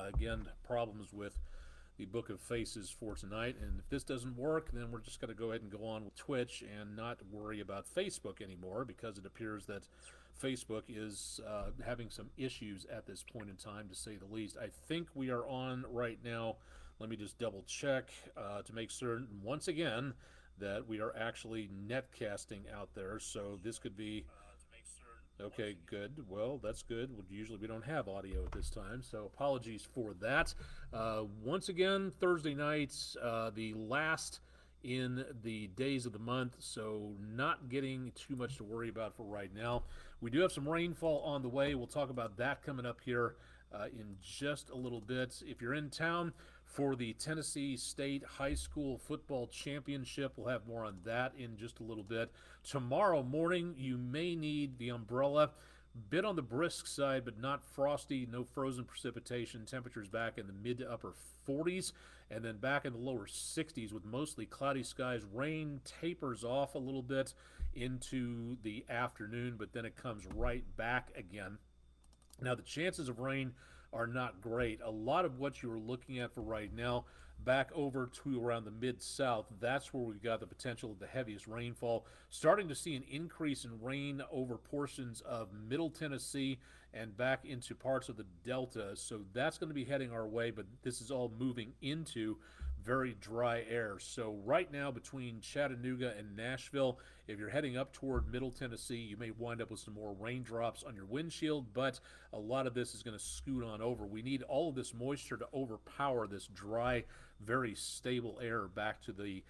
Again, problems with the Book of Faces for tonight. And if this doesn't work, then we're just going to go ahead and go on with Twitch and not worry about Facebook anymore, because it appears that Facebook is having some issues at this point in time, to say the least. I think we are on right now. Let me just double check to make certain, once again, that we are actually netcasting out there. So this could be. Okay, good. Well, that's good. Well, usually we don't have audio at this time, so apologies for that. Once again, Thursday nights, the last in the days of the month, so not getting too much to worry about for right now. We do have some rainfall on the way. We'll talk about that coming up here in just a little bit. If you're in town for the Tennessee State High School Football Championship, we'll have more on that in just a little bit. Tomorrow morning, you may need the umbrella. Bit on the brisk side, but not frosty, no frozen precipitation. Temperatures back in the mid to upper 40s, and then back in the lower 60s with mostly cloudy skies. Rain tapers off a little bit into the afternoon, but then it comes right back again. Now, the chances of rain are not great. A lot of what you are looking at for right now, back over to around the mid-south, that's where we've got the potential of the heaviest rainfall. Starting to see an increase in rain over portions of Middle Tennessee and back into parts of the Delta. So that's going to be heading our way, but this is all moving into very dry air. So right now, between Chattanooga and Nashville, if you're heading up toward Middle Tennessee, you may wind up with some more raindrops on your windshield, but a lot of this is going to scoot on over. We need all of this moisture to overpower this dry, very stable air back to the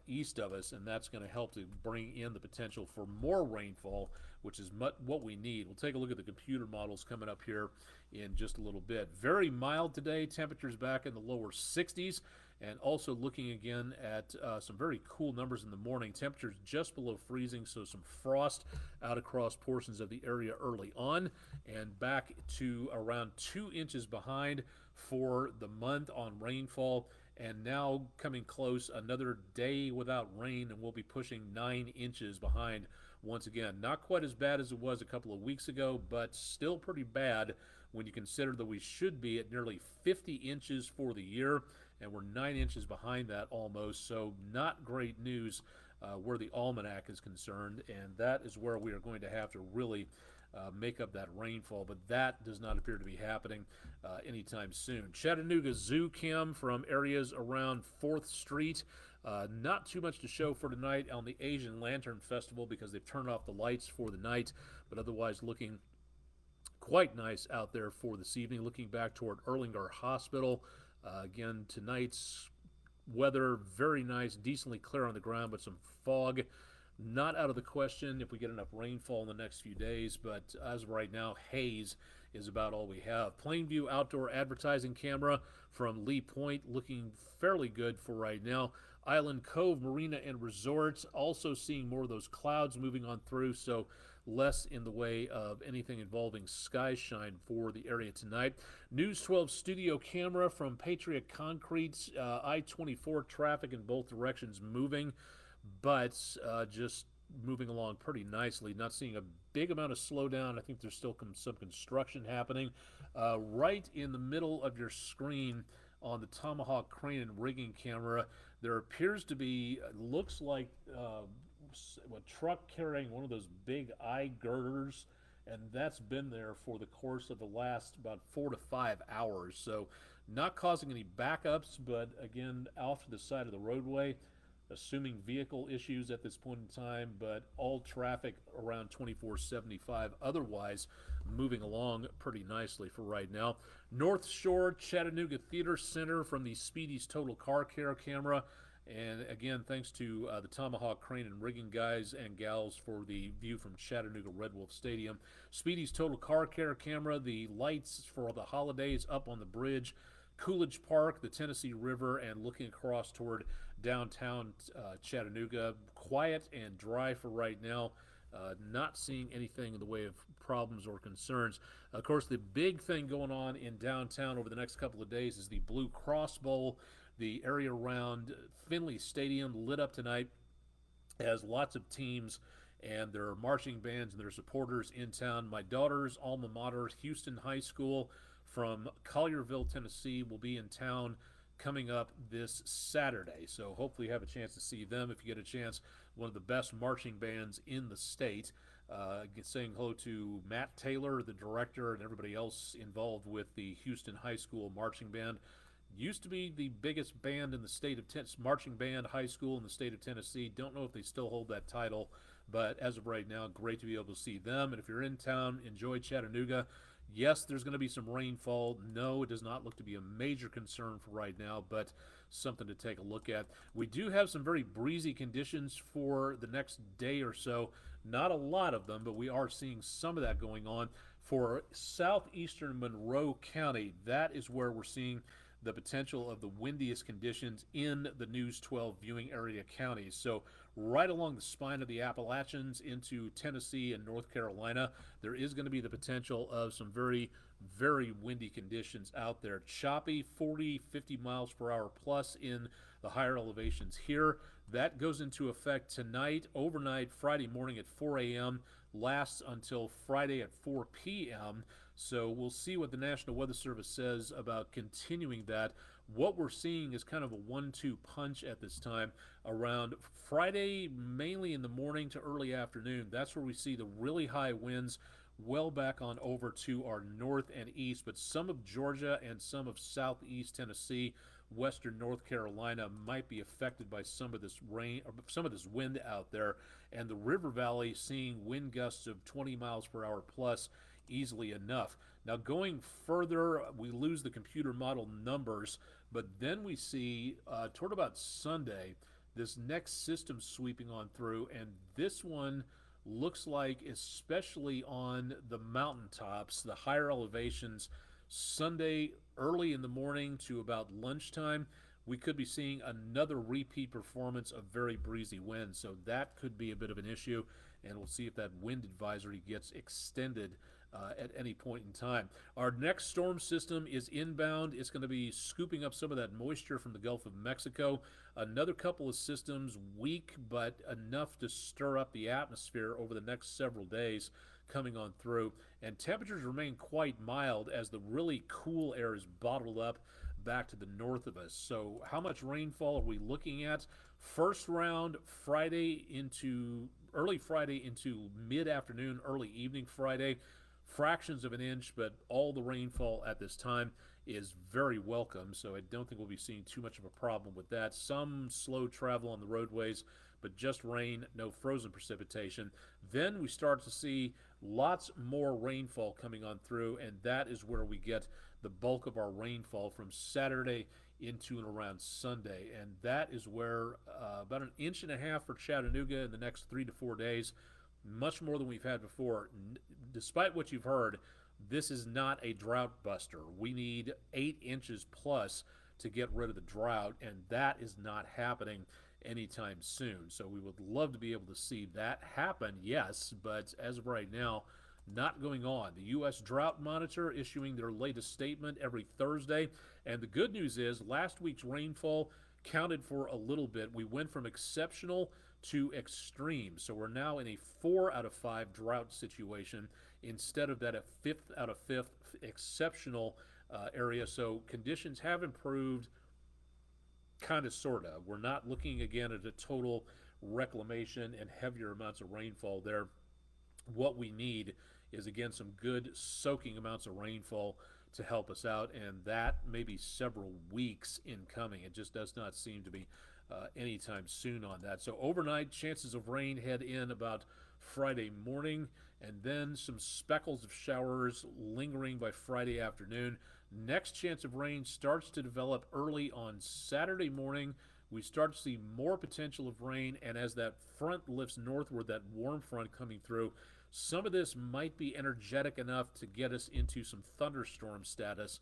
east of us, and that's going to help to bring in the potential for more rainfall, which is what we need. We'll take a look at the computer models coming up here in just a little bit. Very mild today, temperatures back in the lower 60s, and also looking again at some very cool numbers in the morning. Temperatures just below freezing, so some frost out across portions of the area early on, and back to around 2 inches behind for the month on rainfall. And now coming close, another day without rain, and we'll be pushing 9 inches behind once again. Not quite as bad as it was a couple of weeks ago, but still pretty bad when you consider that we should be at nearly 50 inches for the year, and we're 9 inches behind that almost. So not great news where the almanac is concerned, and that is where we are going to have to really make up that rainfall, but that does not appear to be happening anytime soon. Chattanooga Zoo Cam from areas around 4th Street. Not too much to show for tonight on the Asian Lantern Festival because they've turned off the lights for the night, but otherwise looking quite nice out there for this evening. Looking back toward Erlanger Hospital. Again, tonight's weather, very nice, decently clear on the ground, but some fog. Not out of the question if we get enough rainfall in the next few days, but as of right now, haze is about all we have. Plainview outdoor advertising camera from Lee Point looking fairly good for right now. Island Cove Marina and Resort also seeing more of those clouds moving on through, so less in the way of anything involving sky shine for the area tonight. News 12 studio camera from Patriot Concrete. I-24 traffic in both directions moving, but just moving along pretty nicely. Not seeing a big amount of slowdown. I think there's still some construction happening. Right in the middle of your screen on the Tomahawk crane and rigging camera, there appears to be, looks like a truck carrying one of those big eye girders, and that's been there for the course of the last about 4 to 5 hours. So not causing any backups, but again, off to the side of the roadway. Assuming vehicle issues at this point in time, but all traffic around 2475 otherwise moving along pretty nicely for right now. North Shore Chattanooga Theater Center from the Speedy's Total Car Care camera, and again thanks to the Tomahawk crane and rigging guys and gals for the view from Chattanooga Red Wolf Stadium. Speedy's Total Car Care camera, the lights for the holidays up on the bridge, Coolidge Park, the Tennessee River, and looking across toward downtown Chattanooga. Quiet and dry for right now. Not seeing anything in the way of problems or concerns. Of course, the big thing going on in downtown over the next couple of days is the Blue Cross Bowl. The area around Finley Stadium lit up tonight as lots of teams and there are marching bands and their supporters in town. My daughter's alma mater, Houston High School, from Collierville, Tennessee, will be in town coming up this Saturday. So hopefully you have a chance to see them if you get a chance. One of the best marching bands in the state. Saying hello to Matt Taylor, the director, and everybody else involved with the Houston High School Marching Band. Used to be the biggest band in the state of Tennessee, marching band high school in the state of Tennessee. Don't know if they still hold that title, but as of right now, great to be able to see them. And if you're in town, enjoy Chattanooga. Yes, there's going to be some rainfall. No, it does not look to be a major concern for right now, but something to take a look at. We do have some very breezy conditions for the next day or so. Not a lot of them, but we are seeing some of that going on. For southeastern Monroe County, that is where we're seeing the potential of the windiest conditions in the News 12 viewing area counties. So right along the spine of the Appalachians into Tennessee and North Carolina, there is going to be the potential of some very, very windy conditions out there. Choppy 40, 50 miles per hour plus in the higher elevations here. That goes into effect tonight, overnight, Friday morning at 4 a.m., lasts until Friday at 4 p.m., so we'll see what the National Weather Service says about continuing that. What we're seeing is kind of a 1-2 punch at this time around Friday, mainly in the morning to early afternoon. That's where we see the really high winds well back on over to our north and east, but some of Georgia and some of southeast Tennessee, western North Carolina might be affected by some of this rain or some of this wind out there, and the river valley seeing wind gusts of 20 miles per hour plus easily enough. Now going further, we lose the computer model numbers, but then we see toward about Sunday this next system sweeping on through, and this one looks like, especially on the mountaintops, the higher elevations, Sunday early in the morning to about lunchtime, we could be seeing another repeat performance of very breezy winds. So that could be a bit of an issue, and we'll see if that wind advisory gets extended at any point in time. Our next storm system is inbound. It's going to be scooping up some of that moisture from the Gulf of Mexico. Another couple of systems, weak but enough to stir up the atmosphere over the next several days coming on through. And temperatures remain quite mild as the really cool air is bottled up back to the north of us. So how much rainfall are we looking at? First round Friday into early Friday into mid-afternoon, early evening Friday. Fractions of an inch, but all the rainfall at this time is very welcome, so I don't think we'll be seeing too much of a problem with that. Some slow travel on the roadways, but just rain, no frozen precipitation. Then we start to see lots more rainfall coming on through, and that is where we get the bulk of our rainfall from Saturday into and around Sunday, and that is where about 1.5 inches for Chattanooga in the next 3 to 4 days. Much more than we've had before. Despite what you've heard, this is not a drought buster. We need 8 inches plus to get rid of the drought, and that is not happening anytime soon. So we would love to be able to see that happen, yes, but as of right now, not going on. The U.S. Drought Monitor issuing their latest statement every Thursday, and the good news is last week's rainfall counted for a little bit. We went from exceptional to extreme. So we're now in a 4 out of 5 drought situation instead of that a 5th out of 5th exceptional area. So conditions have improved, kind of, sort of. We're not looking again at a total reclamation and heavier amounts of rainfall there. What we need is, again, some good soaking amounts of rainfall to help us out, and that may be several weeks in coming. It just does not seem to be anytime soon on that. So overnight, chances of rain head in about Friday morning, and then some speckles of showers lingering by Friday afternoon. Next chance of rain starts to develop early on Saturday morning. We start to see more potential of rain, and as that front lifts northward, that warm front coming through, some of this might be energetic enough to get us into some thunderstorm status.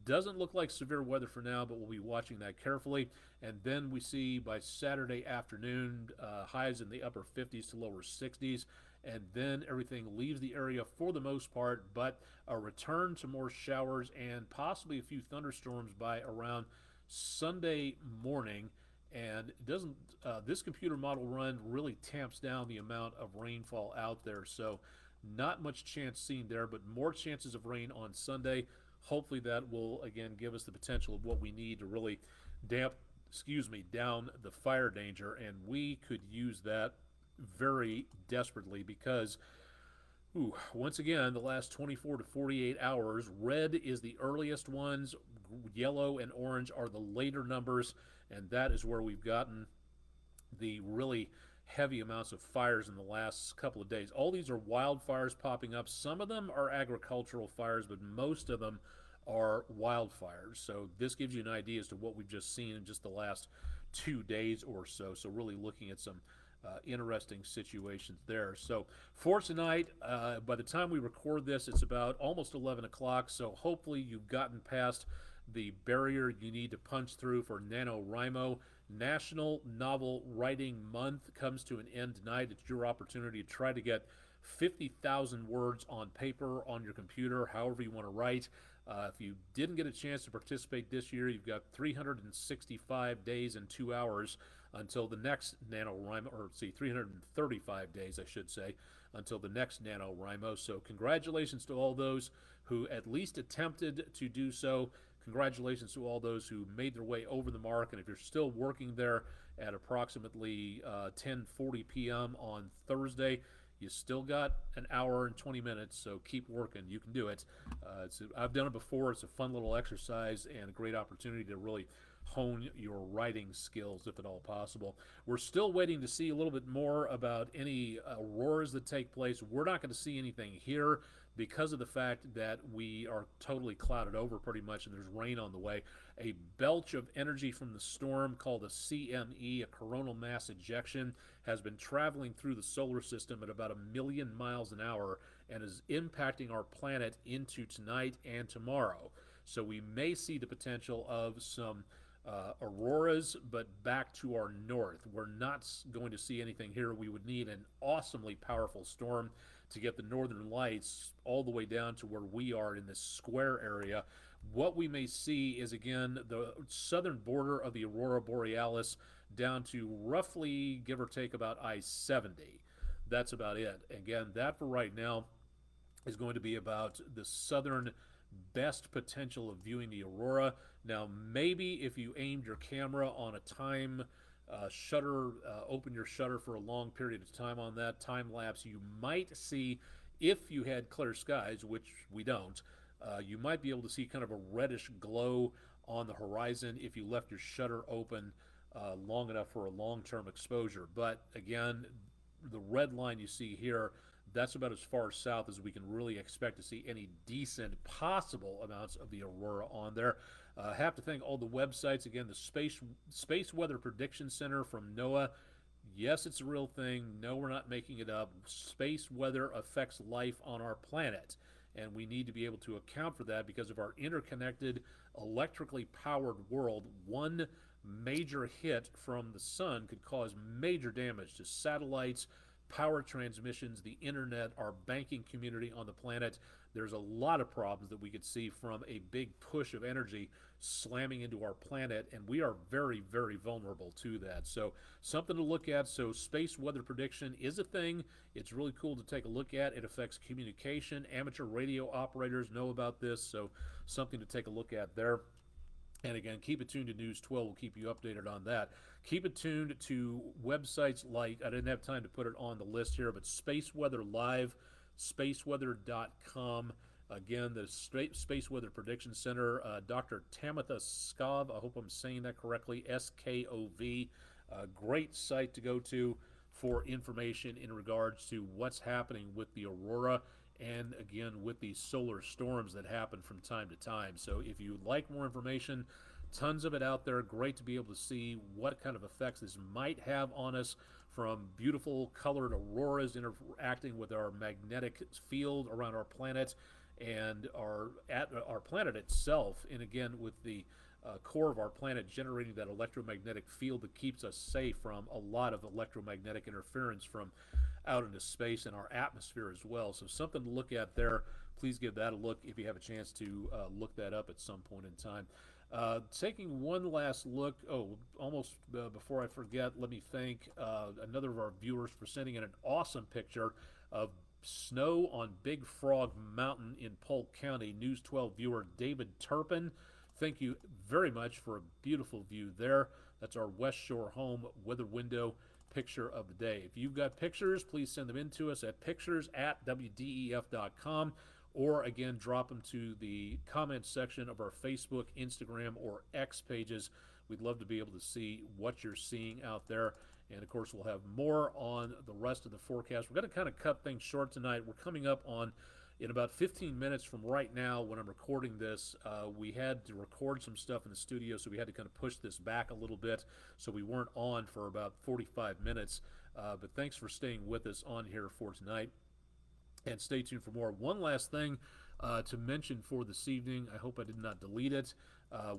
Doesn't look like severe weather for now, but we'll be watching that carefully. And then we see by Saturday afternoon, highs in the upper 50s to lower 60s. And then everything leaves the area for the most part, but a return to more showers and possibly a few thunderstorms by around Sunday morning. And it doesn't this computer model run really tamps down the amount of rainfall out there. So not much chance seen there, but more chances of rain on Sunday. Hopefully that will, again, give us the potential of what we need to really down the fire danger, and we could use that very desperately because once again, the last 24 to 48 hours, red is the earliest ones, yellow and orange are the later numbers, and that is where we've gotten the really heavy amounts of fires in the last couple of days. All these are wildfires popping up. Some of them are agricultural fires, but most of them are wildfires. So this gives you an idea as to what we've just seen in just the last 2 days or so. So really looking at some interesting situations there. So for tonight, by the time we record this, it's about almost 11 o'clock. So hopefully you've gotten past the barrier you need to punch through for NaNoWriMo. National Novel Writing Month comes to an end tonight. It's your opportunity to try to get 50,000 words on paper, on your computer, however you want to write. If you didn't get a chance to participate this year, you've got 365 days and 2 hours until the next NaNoWriMo, 335 days, I should say, until the next NaNoWriMo. So congratulations to all those who at least attempted to do so. Congratulations to all those who made their way over the mark. And if you're still working there at approximately 10:40 p.m. on Thursday, you still got an hour and 20 minutes, so keep working. You can do it. I've done it before. It's a fun little exercise and a great opportunity to really hone your writing skills, if at all possible. We're still waiting to see a little bit more about any auroras that take place. We're not going to see anything here because of the fact that we are totally clouded over pretty much, and there's rain on the way. A belch of energy from the storm called a CME, a coronal mass ejection, has been traveling through the solar system at about 1,000,000 miles an hour and is impacting our planet into tonight and tomorrow. So we may see the potential of some auroras, but back to our north. We're not going to see anything here. We would need an awesomely powerful storm to get the northern lights all the way down to where we are in this square area. What we may see is, again, the southern border of the aurora borealis down to roughly, give or take, about I-70. That's about it. Again, that for right now is going to be about the southern best potential of viewing the aurora. Now, maybe if you aimed your camera on a time shutter, open your shutter for a long period of time on that time lapse, you might see, if you had clear skies, which we don't, you might be able to see kind of a reddish glow on the horizon if you left your shutter open long enough for a long-term exposure. But again, the red line you see here, that's about as far south as we can really expect to see any decent possible amounts of the aurora on there. I have to thank all the websites. Again, the Space Weather Prediction Center from NOAA. Yes, it's a real thing. No, we're not making it up. Space weather affects life on our planet, and we need to be able to account for that because of our interconnected, electrically powered world. One major hit from the sun could cause major damage to satellites, power transmissions, the internet, our banking community on the planet. There's a lot of problems that we could see from a big push of energy slamming into our planet, and we are very, very vulnerable to that. So something to look at. So space weather prediction is a thing. It's really cool to take a look at. It affects communication. Amateur radio operators know about this, so something to take a look at there. And again, keep it tuned to News 12. We'll keep you updated on that. Keep it tuned to websites like, I didn't have time to put it on the list here, but Space Weather Live, spaceweather.com. Again, the Space Weather Prediction Center, Dr. Tamitha Skov, I hope I'm saying that correctly, S-K-O-V. Great site to go to for information in regards to what's happening with the aurora and, again, with these solar storms that happen from time to time. So if you'd like more information, tons of it out there. Great to be able to see what kind of effects this might have on us, from beautiful colored auroras interacting with our magnetic field around our planet and our planet itself, and again with the core of our planet generating that electromagnetic field that keeps us safe from a lot of electromagnetic interference from out into space and our atmosphere as well. So something to look at there. Please give that a look if you have a chance to look that up at some point in time. Taking one last look, almost before I forget, let me thank another of our viewers for sending in an awesome picture of snow on Big Frog Mountain in Polk County. News 12 viewer David Turpin, thank you very much for a beautiful view there. That's our West Shore home weather window picture of the day. If you've got pictures, please send them in to us at pictures@wdef.com, or again, drop them to the comments section of our Facebook, Instagram, or X pages. We'd love to be able to see what you're seeing out there. And of course, we'll have more on the rest of the forecast. We're going to kind of cut things short tonight. We're coming up on, in about 15 minutes from right now when I'm recording this, we had to record some stuff in the studio, so we had to kind of push this back a little bit, so we weren't on for about 45 minutes. But thanks for staying with us on here for tonight, and stay tuned for more. One last thing to mention for this evening. I hope I did not delete it.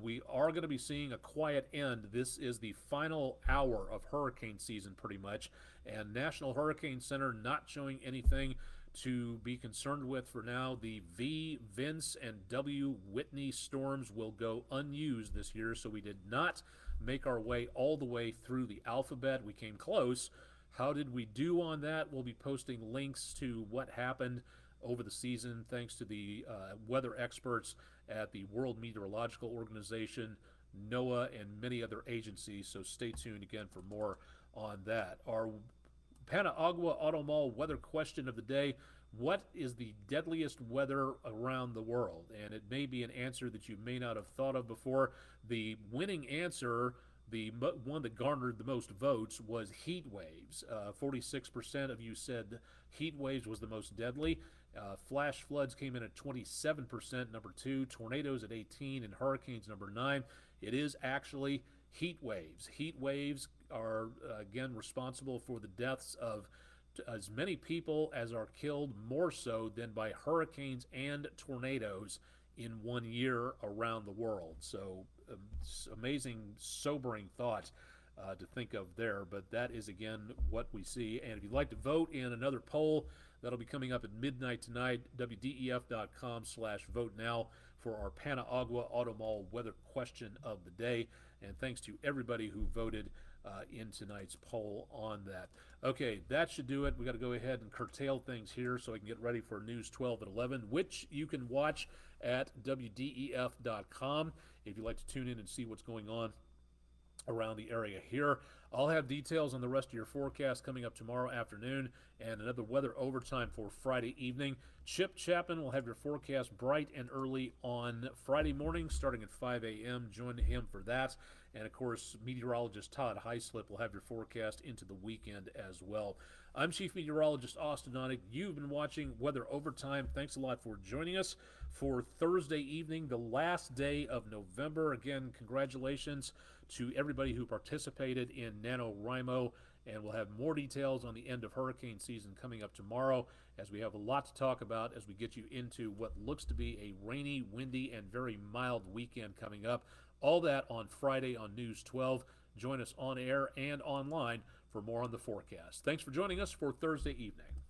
We are going to be seeing a quiet end. This is the final hour of hurricane season pretty much, and National Hurricane Center not showing anything to be concerned with for now. The V, Vince, and W, Whitney storms will go unused this year, so we did not make our way all the way through the alphabet. We came close. How did we do on that? We'll be posting links to what happened over the season thanks to the weather experts at the World Meteorological Organization, NOAA, and many other agencies, so stay tuned again for more on that. Our Panaagua Auto Mall weather question of the day: what is the deadliest weather around the world? And it may be an answer that you may not have thought of before. The winning answer, the one that garnered the most votes, was heat waves. 46% of you said heat waves was the most deadly. Flash floods came in at 27%, number 2. Tornadoes at 18, and hurricanes, number 9. It is actually heat waves. Heat waves are, again, responsible for the deaths of as many people as are killed, more so than by hurricanes and tornadoes in 1 year around the world. So amazing, sobering thought to think of there, but that is, again, what we see. And if you'd like to vote in another poll, that'll be coming up at midnight tonight, wdef.com/vote now for our Panaagua Auto Mall weather question of the day. And thanks to everybody who voted in tonight's poll on that. Okay, that should do it. We got to go ahead and curtail things here so I can get ready for News 12 at 11, which you can watch at wdef.com if you'd like to tune in and see what's going on around the area here. I'll have details on the rest of your forecast coming up tomorrow afternoon, and another weather overtime for Friday evening. Chip Chapman will have your forecast bright and early on Friday morning starting at 5 a.m. Join him for that. And of course, meteorologist Todd Heislip will have your forecast into the weekend as well. I'm Chief Meteorologist Austen Onek. You've been watching Weather Overtime. Thanks a lot for joining us for Thursday evening, the last day of November. Again, congratulations to everybody who participated in NaNoWriMo, and we'll have more details on the end of hurricane season coming up tomorrow, as we have a lot to talk about as we get you into what looks to be a rainy, windy, and very mild weekend coming up. All that on Friday on News 12. Join us on air and online for more on the forecast. Thanks for joining us for Thursday evening.